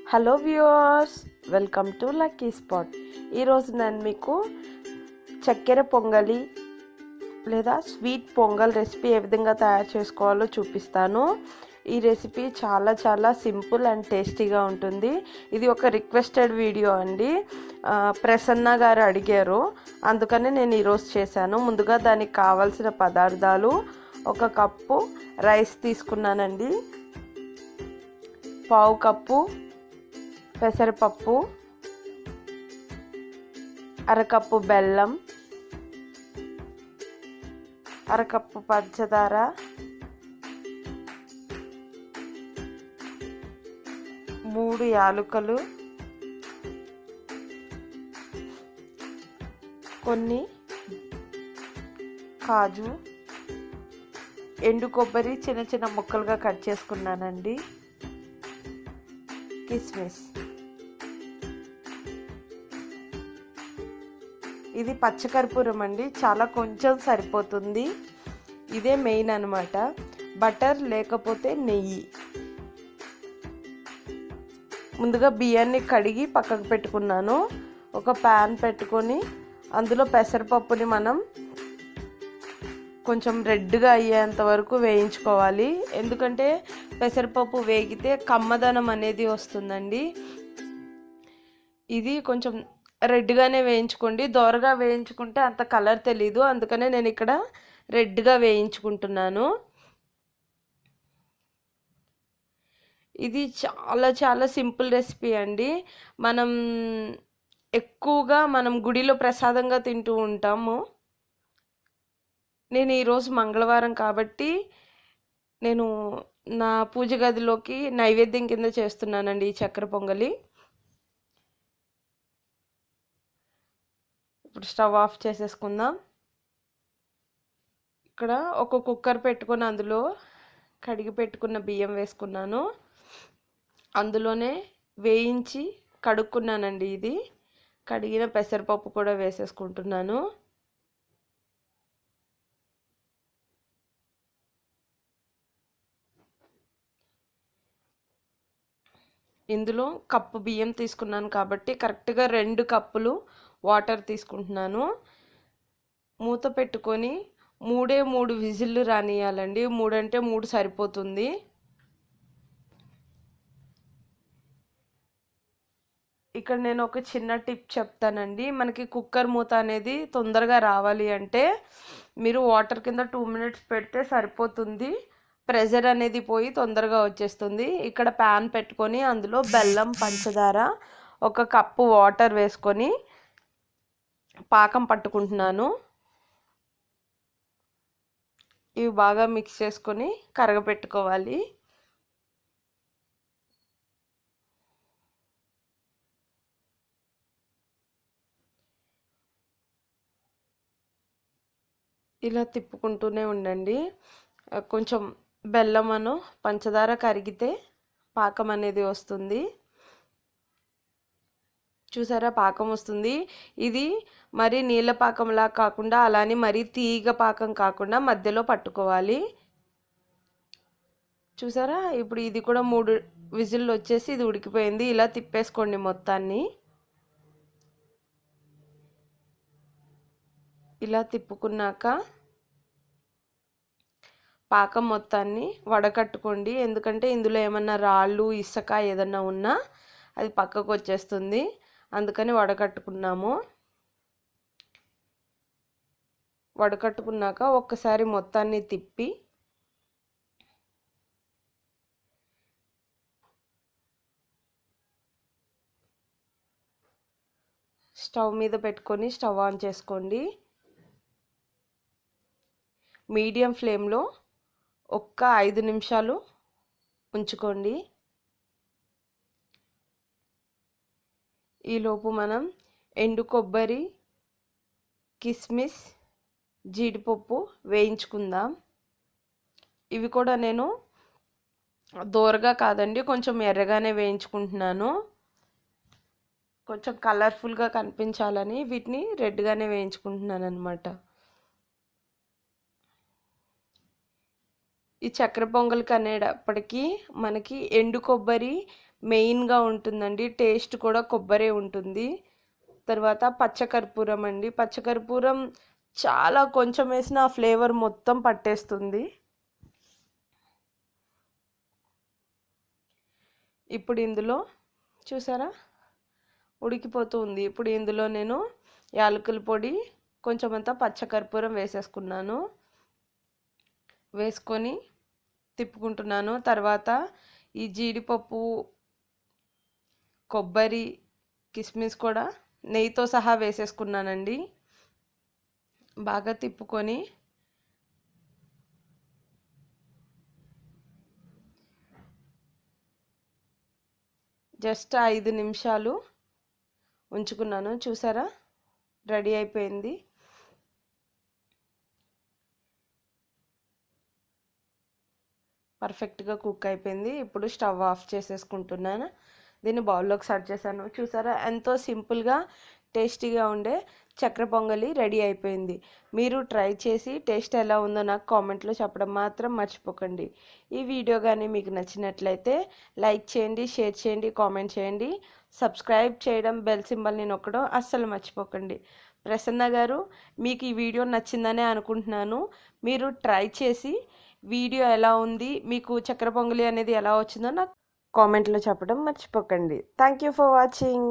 Hello viewers, welcome to lucky spot. ఈరోజు నేను మీకు చక్కెర పొంగలి లేదా స్వీట్ పొంగల్ రెసిపీ ఏ విధంగా తయారు చేసుకోవాలో చూపిస్తాను. ఈ రెసిపీ చాలా సింపుల్ అండ్ టేస్టీగా ఉంటుంది. ఇది ఒక రిక్వెస్టెడ్ వీడియో అండి. ప్రసన్న గారు అడిగారు, అందుకని నేను ఈరోజు చేశాను. ముందుగా దానికి కావాల్సిన పదార్థాలు: ఒక కప్పు రైస్ తీసుకున్నానండి, పావు కప్పు పెసరపప్పు, అరకప్పు బెల్లం, అరకప్పు పంచదార, మూడు యాలకులు, కొన్ని కాజు, ఎండు కొబ్బరి చిన్న ముక్కలుగా కట్ చేసుకున్నానండి, కిస్మిస్. ఇది పచ్చకర్పూరం అండి, చాలా కొంచెం సరిపోతుంది. ఇదే మెయిన్ అన్నమాట. బటర్ లేకపోతే నెయ్యి. ముందుగా బియ్యాన్ని కడిగి పక్కకు పెట్టుకున్నాను. ఒక ప్యాన్ పెట్టుకొని అందులో పెసరపప్పుని మనం కొంచెం రెడ్గా అయ్యేంత వరకు వేయించుకోవాలి. ఎందుకంటే పెసరపప్పు వేగితే కమ్మదనం అనేది వస్తుందండి. ఇది కొంచెం రెడ్గానే వేయించుకోండి. దోరగా వేయించుకుంటే అంత కలర్ తెలీదు, అందుకనే నేను ఇక్కడ రెడ్గా వేయించుకుంటున్నాను. ఇది చాలా సింపుల్ రెసిపీ అండి. ఎక్కువగా మనం గుడిలో ప్రసాదంగా తింటూ ఉంటాము. నేను ఈరోజు మంగళవారం కాబట్టి నేను నా పూజ గదిలోకి నైవేద్యం కింద చేస్తున్నానండి ఈ చక్కెర పొంగలి. ఇప్పుడు స్టవ్ ఆఫ్ చేసేసుకుందాం. ఇక్కడ ఒక కుక్కర్ పెట్టుకొని అందులో కడిగి పెట్టుకున్న బియ్యం వేసుకున్నాను. అందులోనే వేయించి కడుక్కున్నానండి. ఇది కడిగిన పెసరపప్పు కూడా వేసేసుకుంటున్నాను. ఇందులో కప్పు బియ్యం తీసుకున్నాను కాబట్టి కరెక్ట్గా 2 కప్పులు వాటర్ తీసుకుంటున్నాను. మూత పెట్టుకొని 3 విజిల్లు రానియాలండి. 3 అంటే 3 సరిపోతుంది. ఇక్కడ నేను ఒక చిన్న టిప్ చెప్తానండి. మనకి కుక్కర్ మూత అనేది తొందరగా రావాలి అంటే మీరు వాటర్ కింద 2 మినిట్స్ పెడితే సరిపోతుంది. ప్రెషర్ అనేది పోయి తొందరగా వచ్చేస్తుంది. ఇక్కడ ప్యాన్ పెట్టుకొని అందులో బెల్లం, పంచదార, 1 కప్పు వాటర్ వేసుకొని పాకం పట్టుకుంటున్నాను. ఇవి బాగా మిక్స్ చేసుకొని కరగపెట్టుకోవాలి. ఇలా తిప్పుకుంటూనే ఉండండి. కొంచెం బెల్లమను పంచదార కరిగితే పాకం అనేది వస్తుంది. చూసారా, పాకం వస్తుంది. ఇది మరి నీళ్ళ పాకంలా కాకుండా, అలానే మరి తీగ పాకం కాకుండా మధ్యలో పట్టుకోవాలి. చూసారా, ఇప్పుడు ఇది కూడా 3 విజిల్లు వచ్చేసి ఇది ఉడికిపోయింది. ఇలా తిప్పేసుకోండి మొత్తాన్ని. ఇలా తిప్పుకున్నాక పాకం మొత్తాన్ని వడకట్టుకోండి. ఎందుకంటే ఇందులో ఏమన్నా రాళ్ళు, ఇసుక ఏదన్నా ఉన్నా అది పక్కకు వచ్చేస్తుంది. అందుకని వడకట్టుకున్నాము. వడకట్టుకున్నాక ఒక్కసారి మొత్తాన్ని తిప్పి స్టవ్ మీద పెట్టుకొని స్టవ్ ఆన్ చేసుకోండి. మీడియం ఫ్లేమ్లో 5 నిమిషాలు ఉంచుకోండి. ఈలోపు మనం ఎండు కొబ్బరి, కిస్మిస్, జీడిపప్పు వేయించుకుందాం. ఇవి కూడా నేను దోరగా కాదండి, కొంచెం ఎర్రగానే వేయించుకుంటున్నాను. కొంచెం కలర్ఫుల్గా కనిపించాలని వీటిని రెడ్గానే వేయించుకుంటున్నాను అన్నమాట. ఈ చక్కెర పొంగల్కి అనేటప్పటికీ మనకి ఎండు కొబ్బరి మెయిన్గా ఉంటుందండి. టేస్ట్ కూడా కొబ్బరి ఉంటుంది. తర్వాత పచ్చకర్పూరం అండి. పచ్చకర్పూరం చాలా కొంచెం వేసిన ఆ ఫ్లేవర్ మొత్తం పట్టేస్తుంది. ఇప్పుడు ఇందులో చూసారా ఉడికిపోతూ ఉంది. ఇప్పుడు ఇందులో నేను యాలకుల పొడి, కొంచెం అంతా పచ్చకర్పూరం వేసేసుకున్నాను. వేసుకొని తిప్పుకుంటున్నాను. తర్వాత ఈ జీడిపప్పు, కొబ్బరి, కిస్మిస్ కూడా నెయ్యితో సహా వేసేసుకున్నానండి. బాగా తిప్పుకొని జస్ట్ 5 నిమిషాలు ఉంచుకున్నాను. చూసారా రెడీ అయిపోయింది. పర్ఫెక్ట్గా కుక్ అయిపోయింది. ఇప్పుడు స్టవ్ ఆఫ్ చేసేసుకుంటున్నాను. దీన్ని బౌల్లోకి సర్వ్ చేశాను. చూసారా ఎంతో సింపుల్గా టేస్టీగా ఉండే చక్కెర పొంగలి రెడీ అయిపోయింది. మీరు ట్రై చేసి టేస్ట్ ఎలా ఉందో నాకు కామెంట్లో చెప్పడం మాత్రం మర్చిపోకండి. ఈ వీడియో కానీ మీకు నచ్చినట్లయితే లైక్ చేయండి, షేర్ చేయండి, కామెంట్ చేయండి, సబ్స్క్రైబ్ చేయడం, బెల్ సింబల్ని నొక్కడం అస్సలు మర్చిపోకండి. ప్రసన్న గారు, మీకు ఈ వీడియో నచ్చిందనే అనుకుంటున్నాను. మీరు ట్రై చేసి వీడియో ఎలా ఉంది, మీకు చక్కెర పొంగలి అనేది ఎలా వచ్చిందో నాకు కామెంట్లో చెప్పడం మర్చిపోకండి. Thank you for watching.